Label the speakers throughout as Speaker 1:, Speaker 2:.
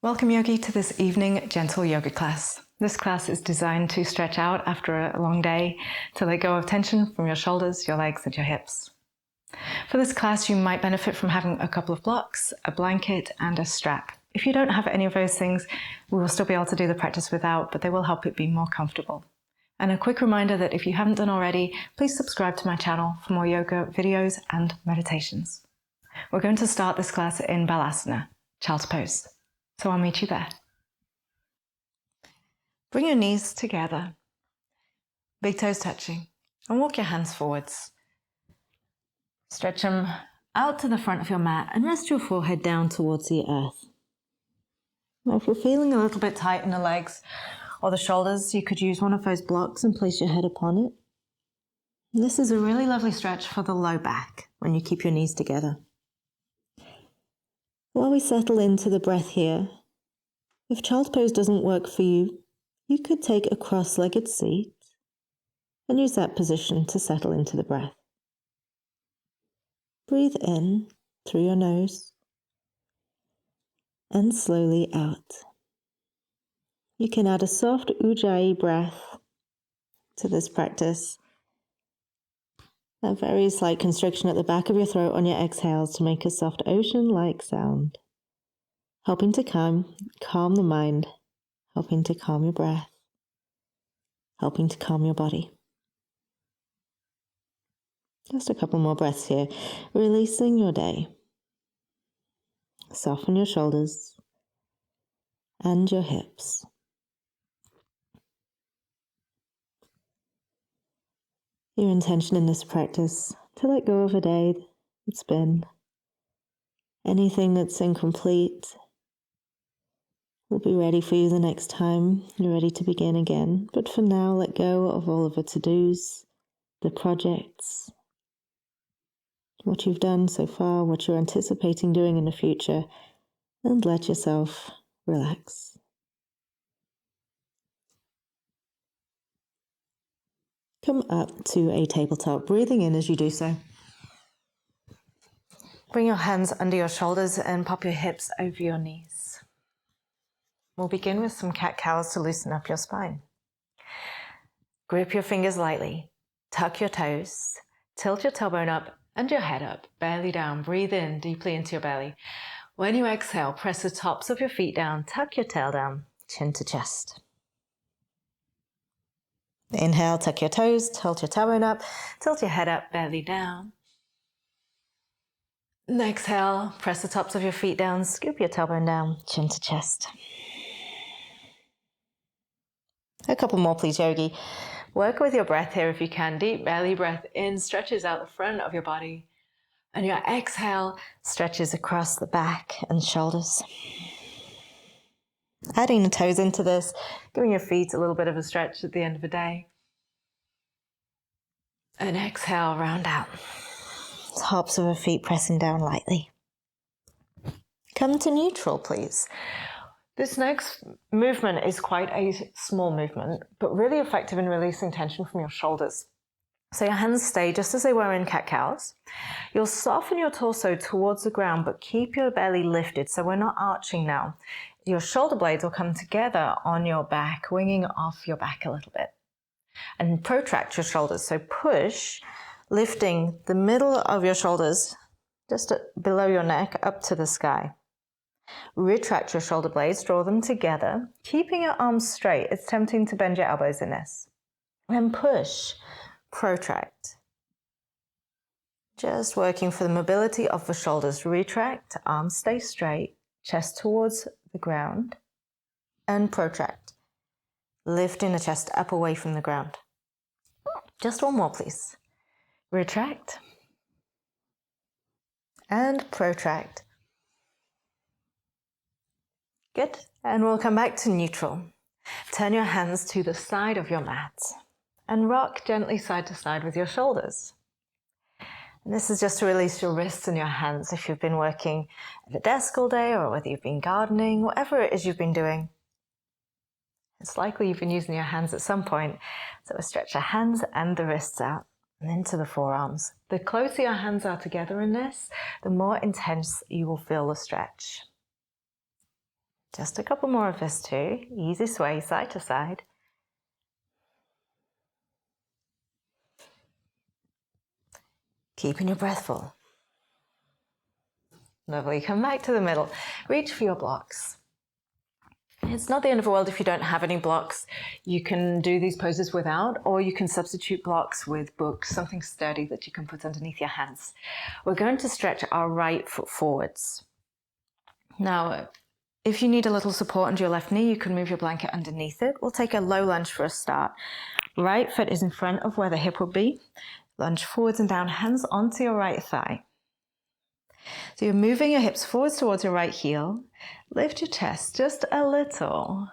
Speaker 1: Welcome, yogi, to this evening gentle yoga class. This class is designed to stretch out after a long day, to let go of tension from your shoulders, your legs, and your hips. For this class, you might benefit from having a couple of blocks, a blanket, and a strap. If you don't have any of those things, we will still be able to do the practice without, but they will help it be more comfortable. And a quick reminder that if you haven't done already, please subscribe to my channel for more yoga videos and meditations. We're going to start this class in Balasana, child's pose. So I'll meet you there. Bring your knees together, big toes touching, and walk your hands forwards. Stretch them out to the front of your mat and rest your forehead down towards the earth. Now, if you're feeling a little bit tight in the legs or the shoulders, you could use one of those blocks and place your head upon it. This is a really lovely stretch for the low back when you keep your knees together. While we settle into the breath here, if child's pose doesn't work for you, you could take a cross-legged seat and use that position to settle into the breath. Breathe in through your nose and slowly out. You can add a soft ujjayi breath to this practice. A very slight constriction at the back of your throat on your exhales to make a soft ocean-like sound, helping to calm the mind, helping to calm your breath, helping to calm your body. Just a couple more breaths here, releasing your day. Soften your shoulders and your hips. Your intention in this practice to let go of a day that's been. Anything that's incomplete will be ready for you the next time you're ready to begin again. But for now, let go of all of the to-dos, the projects, what you've done so far, what you're anticipating doing in the future, and let yourself relax. Come up to a tabletop, breathing in as you do so. Bring your hands under your shoulders and pop your hips over your knees. We'll begin with some cat-cows to loosen up your spine. Grip your fingers lightly, tuck your toes, tilt your tailbone up and your head up, belly down. Breathe in deeply into your belly. When you exhale, press the tops of your feet down, tuck your tail down, chin to chest. Inhale, tuck your toes, tilt your tailbone up, tilt your head up, belly down. And exhale, press the tops of your feet down, scoop your tailbone down, chin to chest. A couple more, please, yogi. Work with your breath here if you can. Deep belly breath in, stretches out the front of your body. And your exhale stretches across the back and shoulders. Adding the toes into this, giving your feet a little bit of a stretch at the end of the day. And exhale, round out. Tops of the feet pressing down lightly. Come to neutral, please. This next movement is quite a small movement, but really effective in releasing tension from your shoulders. So your hands stay just as they were in cat-cows. You'll soften your torso towards the ground, but keep your belly lifted, so we're not arching now. Your shoulder blades will come together on your back, winging off your back a little bit. And protract your shoulders, so push, lifting the middle of your shoulders just below your neck up to the sky. Retract your shoulder blades, draw them together, keeping your arms straight. It's tempting to bend your elbows in this. And push, protract. Just working for the mobility of the shoulders. Retract, arms stay straight, chest towards the ground, and protract. Lifting the chest up away from the ground. Just one more, please. Retract and protract. Good. And we'll come back to neutral. Turn your hands to the side of your mat and rock gently side to side with your shoulders. And this is just to release your wrists and your hands if you've been working at a desk all day or whether you've been gardening, whatever it is you've been doing. It's likely you've been using your hands at some point. So we'll stretch your hands and the wrists out and into the forearms. The closer your hands are together in this, the more intense you will feel the stretch. Just a couple more of this too. Easy sway side to side. Keeping your breath full. Lovely. Come back to the middle. Reach for your blocks. It's not the end of the world if you don't have any blocks. You can do these poses without, or you can substitute blocks with books, something sturdy that you can put underneath your hands. We're going to stretch our right foot forwards. Now, if you need a little support under your left knee, you can move your blanket underneath it. We'll take a low lunge for a start. Right foot is in front of where the hip would be. Lunge forwards and down, hands onto your right thigh. So you're moving your hips forwards towards your right heel. Lift your chest just a little.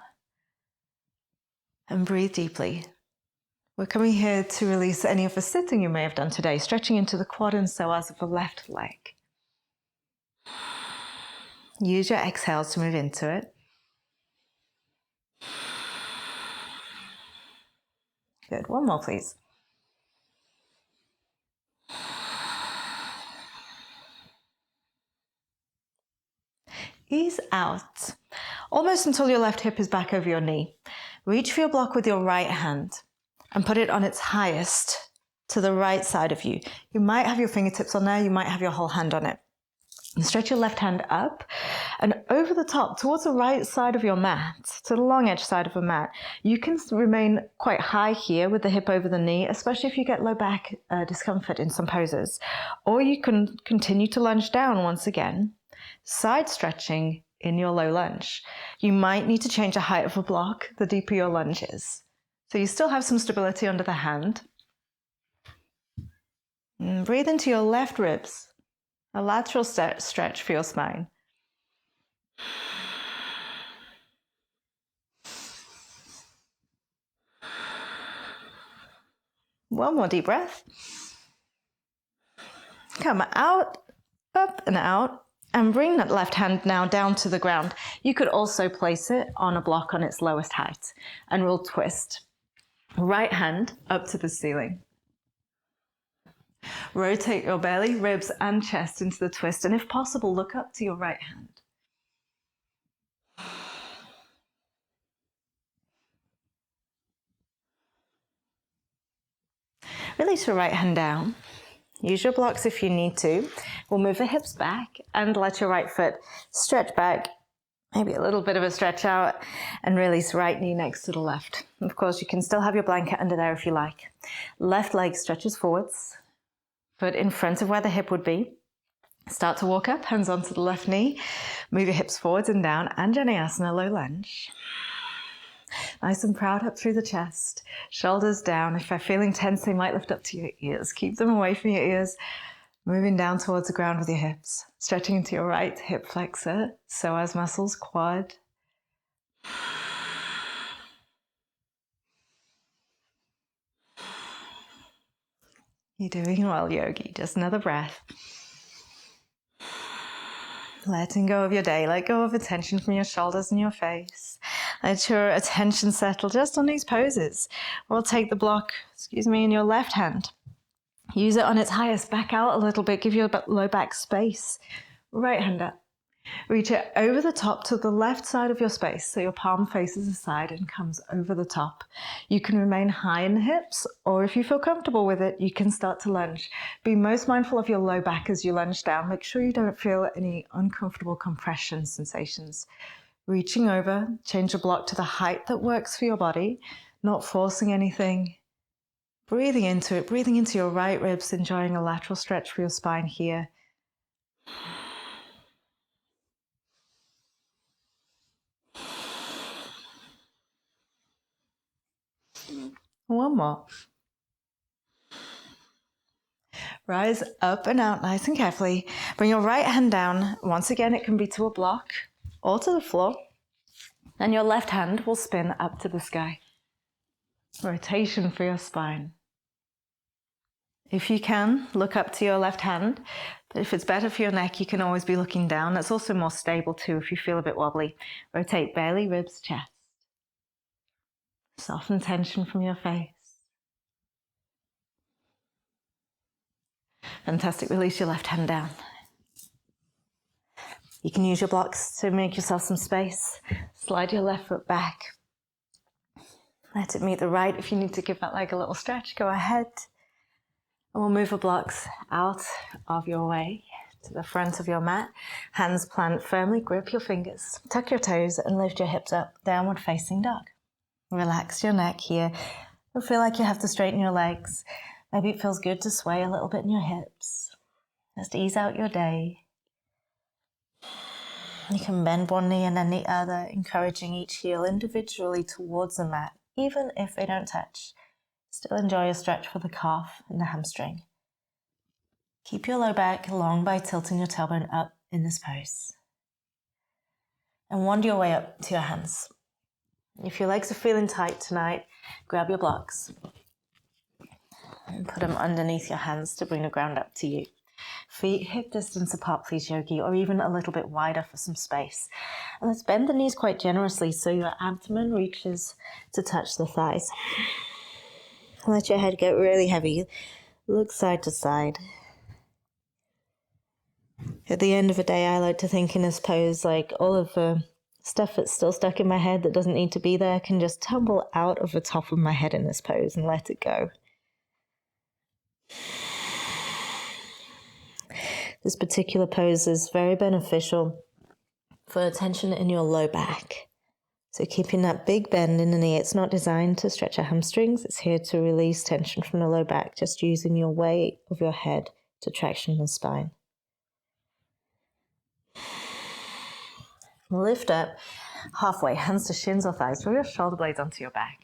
Speaker 1: And breathe deeply. We're coming here to release any of the sitting you may have done today, stretching into the quad and psoas of the left leg. Use your exhales to move into it. Good. One more, please. Ease out, almost until your left hip is back over your knee. Reach for your block with your right hand and put it on its highest to the right side of you. You might have your fingertips on there, you might have your whole hand on it. And stretch your left hand up and over the top towards the right side of your mat, to the long edge side of the mat. You can remain quite high here with the hip over the knee, especially if you get low back discomfort in some poses. Or you can continue to lunge down once again, side stretching in your low lunge. You might need to change the height of a block the deeper your lunge is. So you still have some stability under the hand. And breathe into your left ribs. A lateral stretch for your spine. One more deep breath. Come out, up and out, and bring that left hand now down to the ground. You could also place it on a block on its lowest height, and we'll twist. Right hand up to the ceiling. Rotate your belly, ribs and chest into the twist, and if possible, look up to your right hand. Release your right hand down. Use your blocks if you need to. We'll move the hips back and let your right foot stretch back, maybe a little bit of a stretch out, and release right knee next to the left. Of course, you can still have your blanket under there if you like. Left leg stretches forwards. Foot in front of where the hip would be. Start to walk up, hands onto the left knee. Move your hips forwards and down, Anjaneyasana, low lunge. Nice and proud up through the chest. Shoulders down. If they're feeling tense, they might lift up to your ears. Keep them away from your ears. Moving down towards the ground with your hips. Stretching into your right hip flexor, psoas muscles, quad. You're doing well, yogi. Just another breath. Letting go of your day. Let go of the tension from your shoulders and your face. Let your attention settle just on these poses. We'll take the block, in your left hand. Use it on its highest. Back out a little bit. Give your low back space. Right hand up. Reach it over the top to the left side of your space, so your palm faces the side and comes over the top. You can remain high in the hips, or if you feel comfortable with it, you can start to lunge. Be most mindful of your low back as you lunge down. Make sure you don't feel any uncomfortable compression sensations. Reaching over, change your block to the height that works for your body, not forcing anything. Breathing into it, breathing into your right ribs, enjoying a lateral stretch for your spine here. One more. Rise up and out nice and carefully. Bring your right hand down. Once again, it can be to a block or to the floor. And your left hand will spin up to the sky. Rotation for your spine. If you can, look up to your left hand. But if it's better for your neck, you can always be looking down. That's also more stable too if you feel a bit wobbly. Rotate belly, ribs, chest. Soften tension from your face. Fantastic. Release your left hand down. You can use your blocks to make yourself some space. Slide your left foot back. Let it meet the right. If you need to give that leg a little stretch, go ahead. And we'll move the blocks out of your way to the front of your mat. Hands plant firmly, grip your fingers, tuck your toes and lift your hips up, downward facing dog. Relax your neck here. You'll feel like you have to straighten your legs. Maybe it feels good to sway a little bit in your hips. Just ease out your day. You can bend one knee and then the other, encouraging each heel individually towards the mat, even if they don't touch. Still enjoy a stretch for the calf and the hamstring. Keep your low back long by tilting your tailbone up in this pose. And wander your way up to your hands. If your legs are feeling tight tonight, grab your blocks and put them underneath your hands to bring the ground up to you. Feet hip distance apart, please, yogi, or even a little bit wider for some space. And let's bend the knees quite generously so your abdomen reaches to touch the thighs. Let your head get really heavy. Look side to side. At the end of the day, I like to think in this pose like all of the stuff that's still stuck in my head that doesn't need to be there can just tumble out of the top of my head in this pose and let it go. This particular pose is very beneficial for tension in your low back. So keeping that big bend in the knee, it's not designed to stretch your hamstrings. It's here to release tension from the low back, just using your weight of your head to traction the spine. Lift up halfway, hands to shins or thighs. Draw your shoulder blades onto your back.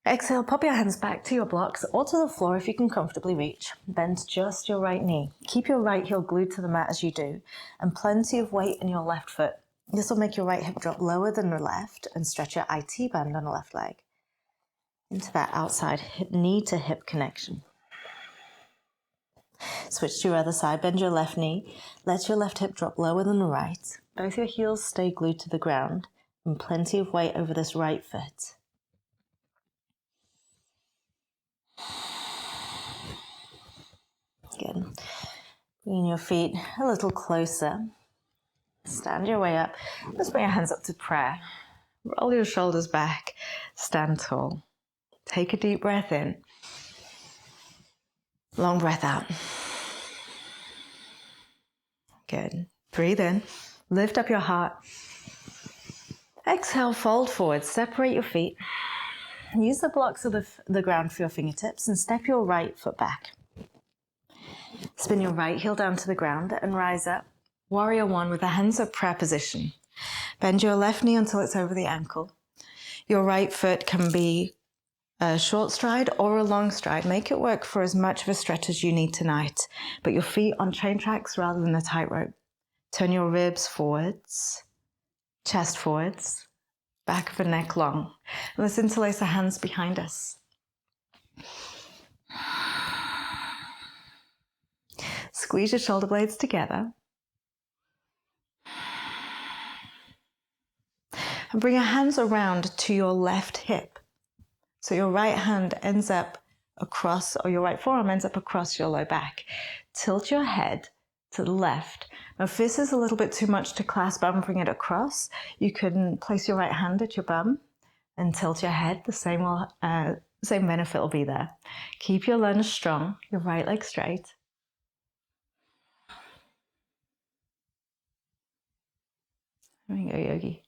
Speaker 1: Exhale, pop your hands back to your blocks or to the floor if you can comfortably reach. Bend just your right knee. Keep your right heel glued to the mat as you do, and plenty of weight in your left foot. This will make your right hip drop lower than the left and stretch your IT band on the left leg into that outside knee to hip connection. Switch to your other side, bend your left knee. Let your left hip drop lower than the right. Both your heels stay glued to the ground and plenty of weight over this right foot. Good. Bring your feet a little closer. Stand your way up. Let's bring your hands up to prayer. Roll your shoulders back. Stand tall. Take a deep breath in. Long breath out. Good. Breathe in. Lift up your heart. Exhale, fold forward. Separate your feet. Use the blocks of the ground for your fingertips and step your right foot back. Spin your right heel down to the ground and rise up. Warrior one with the hands up prayer position. Bend your left knee until it's over the ankle. Your right foot can be a short stride or a long stride. Make it work for as much of a stretch as you need tonight. But your feet on train tracks rather than a tightrope. Turn your ribs forwards, chest forwards, back of the neck long. And let's interlace the hands behind us. Squeeze your shoulder blades together. And bring your hands around to your left hip. So your right hand ends up across, or your right forearm ends up across your low back. Tilt your head to the left. Now if this is a little bit too much to clasp and bring it across, you can place your right hand at your bum and tilt your head. The same benefit will be there. Keep your lunge strong, your right leg straight. There we go, yogi.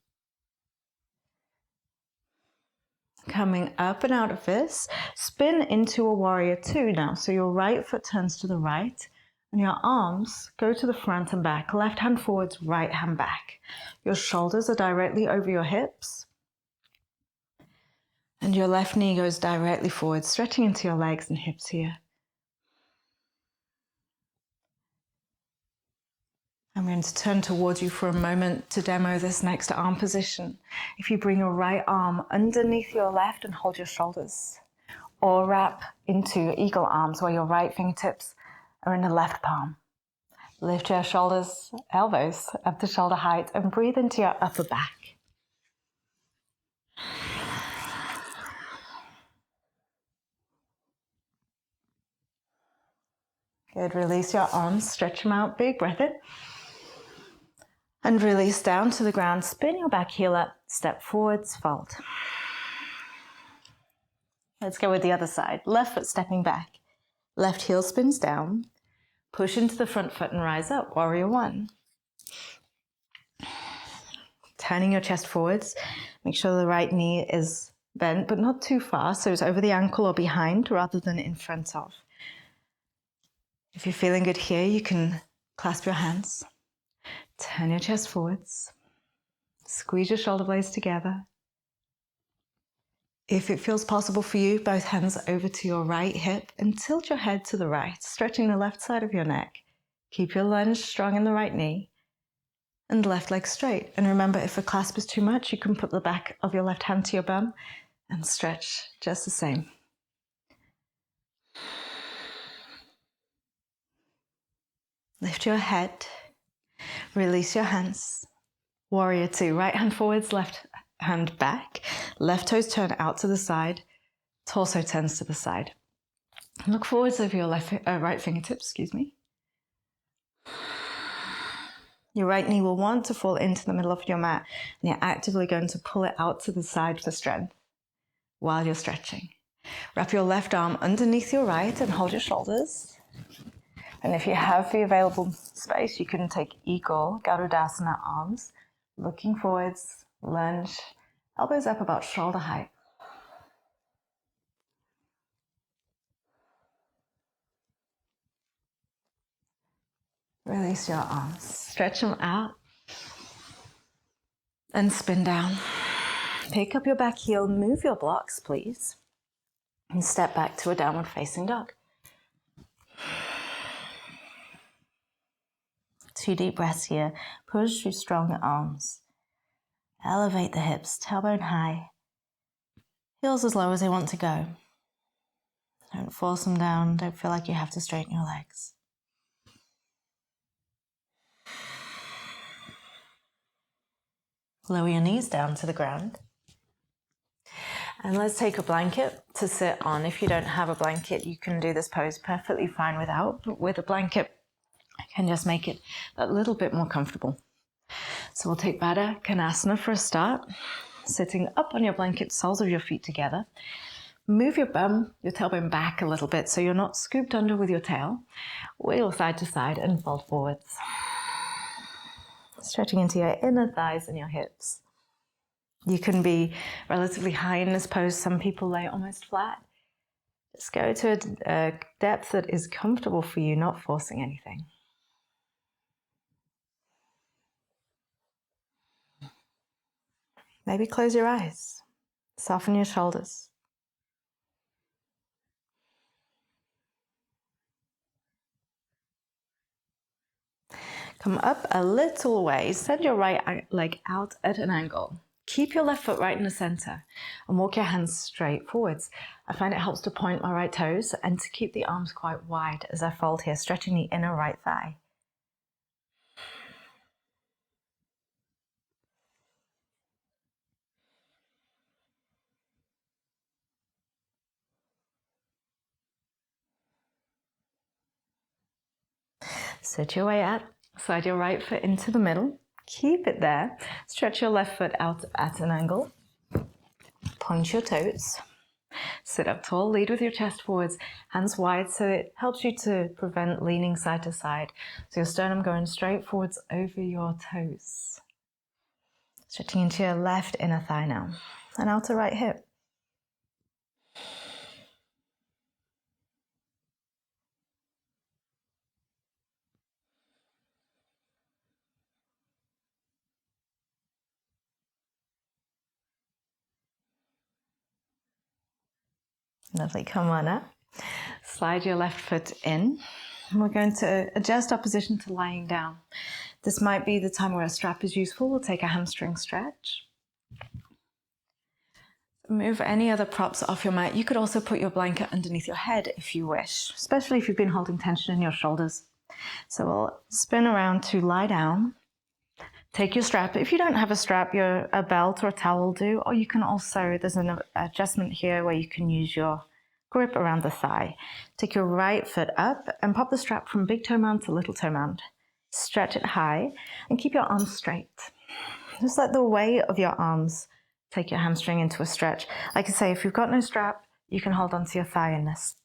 Speaker 1: Coming up and out of this, spin into a warrior two now. So your right foot turns to the right and your arms go to the front and back. Left hand forwards, right hand back. Your shoulders are directly over your hips. And your left knee goes directly forward, stretching into your legs and hips here. I'm going to turn towards you for a moment to demo this next arm position. If you bring your right arm underneath your left and hold your shoulders, or wrap into eagle arms where your right fingertips are in the left palm. Lift your shoulders, elbows up to shoulder height and breathe into your upper back. Good, release your arms, stretch them out, big breath in. And release down to the ground. Spin your back heel up, step forwards, fold. Let's go with the other side. Left foot stepping back. Left heel spins down. Push into the front foot and rise up. Warrior one. Turning your chest forwards. Make sure the right knee is bent, but not too far, so it's over the ankle or behind rather than in front of. If you're feeling good here, you can clasp your hands. Turn your chest forwards. Squeeze your shoulder blades together. If it feels possible for you, both hands over to your right hip and tilt your head to the right, stretching the left side of your neck. Keep your lunge strong in the right knee and left leg straight. And remember, if a clasp is too much, you can put the back of your left hand to your bum and stretch just the same. Lift your head. Release your hands. Warrior two. Right hand forwards, left hand back. Left toes turn out to the side. Torso turns to the side. Look forwards over your right fingertips, Your right knee will want to fall into the middle of your mat, and you're actively going to pull it out to the side for strength while you're stretching. Wrap your left arm underneath your right and hold your shoulders. And if you have the available space, you can take Eagle, Garudasana arms, looking forwards, lunge, elbows up about shoulder height. Release your arms, stretch them out, and spin down. Pick up your back heel, move your blocks, please, and step back to a downward facing dog. 2 deep breaths here. Push through strong arms. Elevate the hips, tailbone high. Heels as low as they want to go. Don't force them down. Don't feel like you have to straighten your legs. Lower your knees down to the ground. And let's take a blanket to sit on. If you don't have a blanket, you can do this pose perfectly fine without, but with a blanket, I can just make it a little bit more comfortable. So we'll take Baddha Konasana for a start. Sitting up on your blanket, soles of your feet together. Move your bum, your tailbone back a little bit so you're not scooped under with your tail. Wiggle side to side and fold forwards. Stretching into your inner thighs and your hips. You can be relatively high in this pose. Some people lay almost flat. Just go to a depth that is comfortable for you, not forcing anything. Maybe close your eyes. Soften your shoulders. Come up a little way. Send your right leg out at an angle. Keep your left foot right in the center and walk your hands straight forwards. I find it helps to point my right toes and to keep the arms quite wide as I fold here, stretching the inner right thigh. Sit your way out, slide your right foot into the middle, keep it there, stretch your left foot out at an angle, point your toes, sit up tall, lead with your chest forwards, hands wide so it helps you to prevent leaning side to side. So your sternum going straight forwards over your toes. Stretching into your left inner thigh now, and outer right hip. Lovely, come on up. Slide your left foot in. And we're going to adjust our position to lying down. This might be the time where a strap is useful. We'll take a hamstring stretch. Move any other props off your mat. You could also put your blanket underneath your head if you wish, especially if you've been holding tension in your shoulders. So we'll spin around to lie down. Take your strap. If you don't have a strap, a belt or a towel will do, or you can also, there's an adjustment here where you can use your grip around the thigh. Take your right foot up and pop the strap from big toe mound to little toe mound. Stretch it high and keep your arms straight. Just let the weight of your arms take your hamstring into a stretch. Like I say, if you've got no strap, you can hold onto your thigh in this.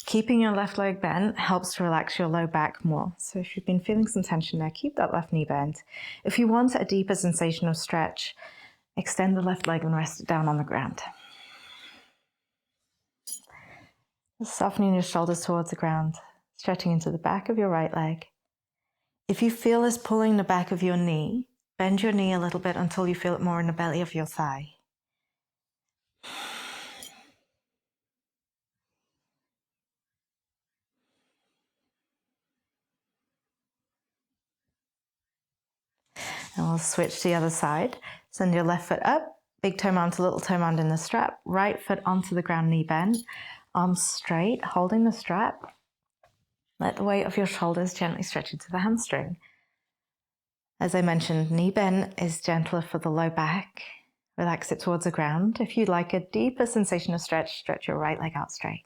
Speaker 1: Keeping your left leg bent helps to relax your low back more. So if you've been feeling some tension there, keep that left knee bent. If you want a deeper sensation of stretch, extend the left leg and rest it down on the ground. Softening your shoulders towards the ground, stretching into the back of your right leg. If you feel this pulling the back of your knee, bend your knee a little bit until you feel it more in the belly of your thigh. And we'll switch to the other side. Send your left foot up, big toe mound to little toe mound in the strap, right foot onto the ground, knee bend, arms straight, holding the strap. Let the weight of your shoulders gently stretch into the hamstring. As I mentioned, knee bend is gentler for the low back. Relax it towards the ground. If you'd like a deeper sensation of stretch, stretch your right leg out straight.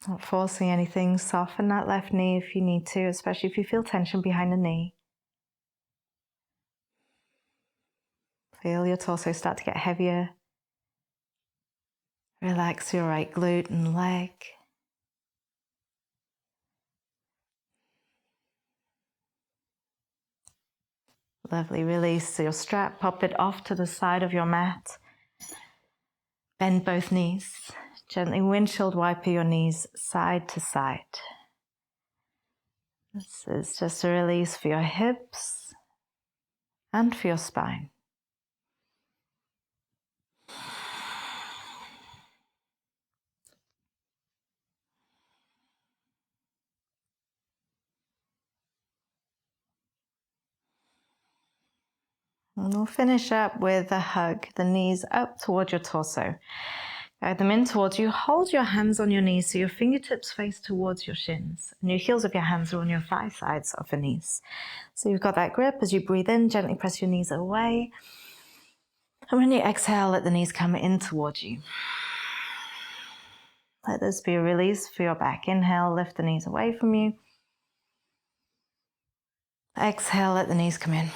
Speaker 1: Not forcing anything, soften that left knee if you need to, especially if you feel tension behind the knee. Feel your torso start to get heavier. Relax your right glute and leg. Lovely, release your strap, pop it off to the side of your mat. Bend both knees. Gently windshield wiper your knees side to side. This is just a release for your hips and for your spine. And we'll finish up with a hug, the knees up towards your torso. Guide them in towards you. Hold your hands on your knees so your fingertips face towards your shins. And your heels of your hands are on your thigh sides of the knees. So you've got that grip. As you breathe in, gently press your knees away. And when you exhale, let the knees come in towards you. Let this be a release for your back. Inhale, lift the knees away from you. Exhale, let the knees come in.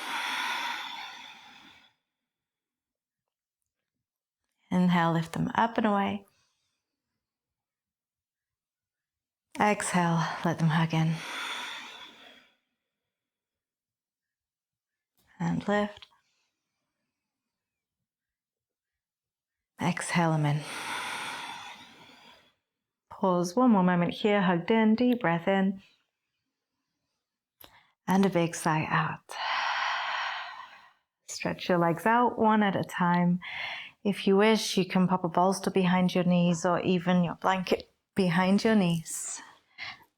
Speaker 1: Inhale, lift them up and away. Exhale, let them hug in. And lift. Exhale them in. Pause one more moment here, hugged in, deep breath in. And a big sigh out. Stretch your legs out one at a time. If you wish, you can pop a bolster behind your knees or even your blanket behind your knees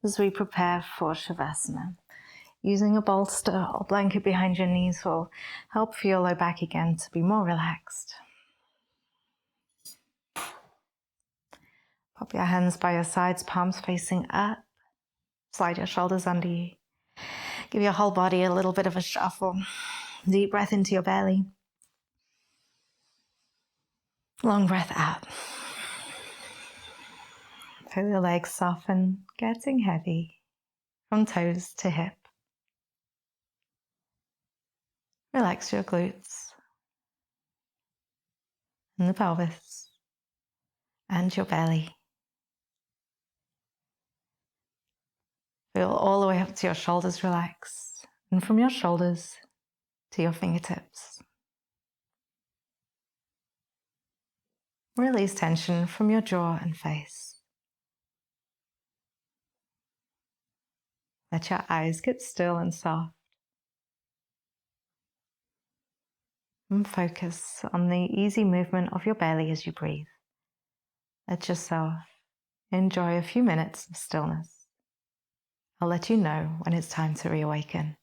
Speaker 1: as we prepare for Savasana. Using a bolster or blanket behind your knees will help for your low back again to be more relaxed. Pop your hands by your sides, palms facing up. Slide your shoulders under you. Give your whole body a little bit of a shuffle. Deep breath into your belly. Long breath out. Feel your legs soften, getting heavy from toes to hip. Relax your glutes and the pelvis and your belly. Feel all the way up to your shoulders relax, and from your shoulders to your fingertips. Release tension from your jaw and face. Let your eyes get still and soft. And focus on the easy movement of your belly as you breathe. Let yourself enjoy a few minutes of stillness. I'll let you know when it's time to reawaken.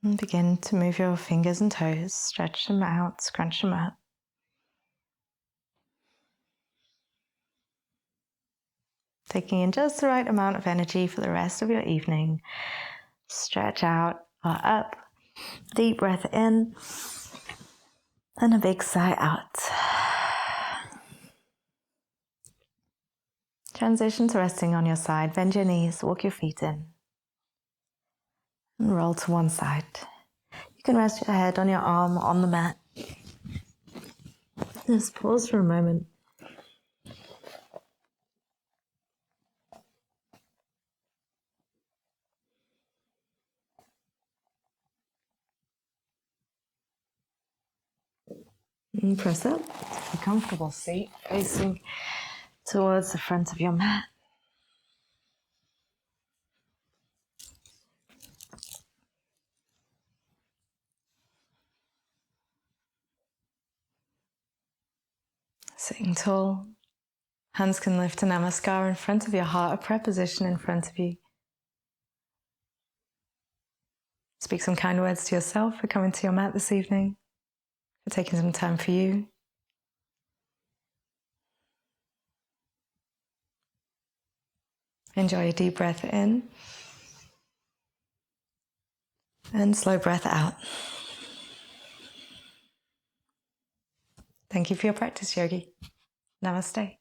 Speaker 1: And begin to move your fingers and toes, stretch them out, scrunch them up. Taking in just the right amount of energy for the rest of your evening. Stretch out or up. Deep breath in. And a big sigh out. Transition to resting on your side. Bend your knees, walk your feet in. And roll to one side. You can rest your head on your arm or on the mat. Just pause for a moment. And press up to a comfortable seat, facing towards the front of your mat. Sitting tall. Hands can lift to Namaskar in front of your heart, a prayer position in front of you. Speak some kind words to yourself for coming to your mat this evening, for taking some time for you. Enjoy a deep breath in and slow breath out. Thank you for your practice, Yogi. Namaste.